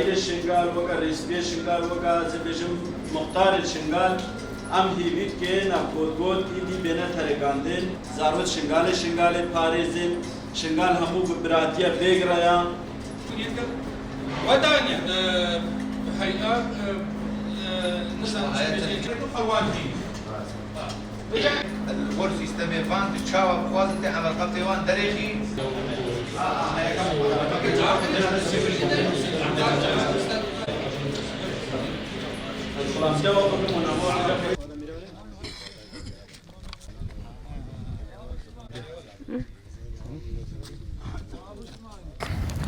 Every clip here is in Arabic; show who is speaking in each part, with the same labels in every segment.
Speaker 1: قائد الشنغال وكا رئيس بي الشنغال وكا سبيشم مختار الشنغال ام هيبيت كي نقود إيدي بينا ترقاندين زاروت شنغال باريزين شنغال همو ببراتيا بيقرايا
Speaker 2: ودانيا هيئة نظام قوانين
Speaker 3: الور سیستم وان چاوا خوازته عمل قطعوان دريخي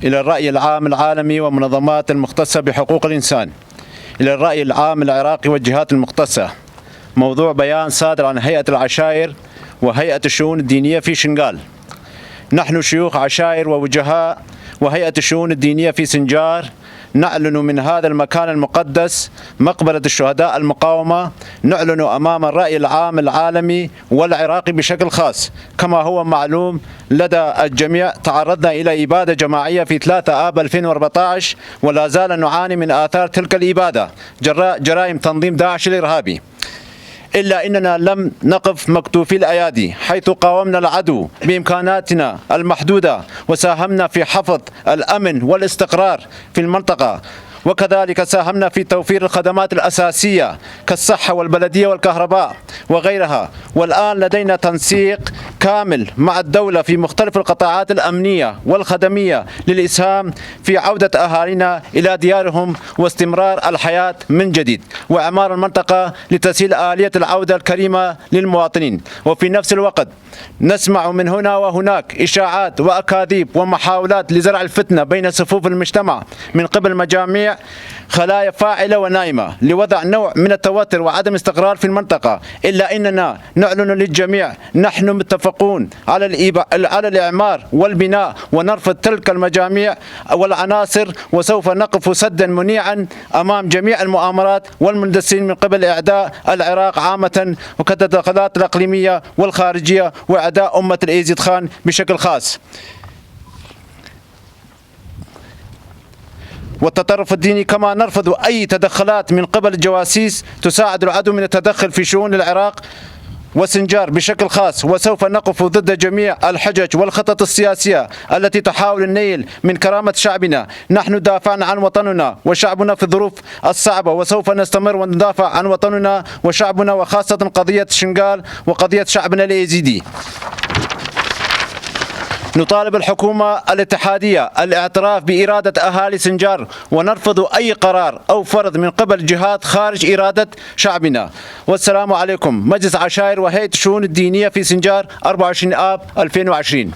Speaker 4: إلى الرأي العام العالمي ومنظمات المختصة بحقوق الإنسان، إلى الرأي العام العراقي والجهات المختصة. موضوع بيان صادر عن هيئة العشائر وهيئة الشؤون الدينية في شنغال. نحن شيوخ عشائر ووجهاء وهيئة الشؤون الدينية في سنجار نعلن من هذا المكان المقدس مقبرة الشهداء المقاومة، نعلن أمام الرأي العام العالمي والعراقي بشكل خاص كما هو معلوم لدى الجميع. تعرضنا إلى إبادة جماعية في 3 آب 2014 ولا زال نعاني من آثار تلك الإبادة جراء جرائم تنظيم داعش الإرهابي. إلا أننا لم نقف مكتوفي الأيادي، حيث قاومنا العدو بإمكاناتنا المحدودة وساهمنا في حفظ الأمن والاستقرار في المنطقة، وكذلك ساهمنا في توفير الخدمات الأساسية كالصحة والبلدية والكهرباء وغيرها. والآن لدينا تنسيق كامل مع الدولة في مختلف القطاعات الأمنية والخدمية للإسهام في عودة أهالينا إلى ديارهم واستمرار الحياة من جديد وإعمار المنطقة لتسهيل آلية العودة الكريمة للمواطنين. وفي نفس الوقت نسمع من هنا وهناك إشاعات وأكاذيب ومحاولات لزرع الفتنة بين صفوف المجتمع من قبل مجاميع خلايا فاعلة ونائمة لوضع نوع من التوتر وعدم استقرار في المنطقة. إلا أننا نعلن للجميع نحن متفقون على الإعمار والبناء ونرفض تلك المجاميع والعناصر، وسوف نقف سدا منيعا أمام جميع المؤامرات والمندسين من قبل إعداء العراق عامة وكالتدخلات الإقليمية والخارجية وإعداء أمة الإيزيد خان بشكل خاص. والتطرف الديني، كما نرفض أي تدخلات من قبل الجواسيس تساعد العدو من التدخل في شؤون العراق وسنجار بشكل خاص. وسوف نقف ضد جميع الحجج والخطط السياسية التي تحاول النيل من كرامة شعبنا. نحن دافعنا عن وطننا وشعبنا في الظروف الصعبة، وسوف نستمر وندافع عن وطننا وشعبنا، وخاصة قضية شنغال وقضية شعبنا الإيزيدي. نطالب الحكومة الاتحادية الاعتراف بإرادة أهالي سنجار، ونرفض أي قرار أو فرض من قبل جهات خارج إرادة شعبنا. والسلام عليكم. مجلس عشائر وهيئة الشؤون الدينية في سنجار 24 آب 2020.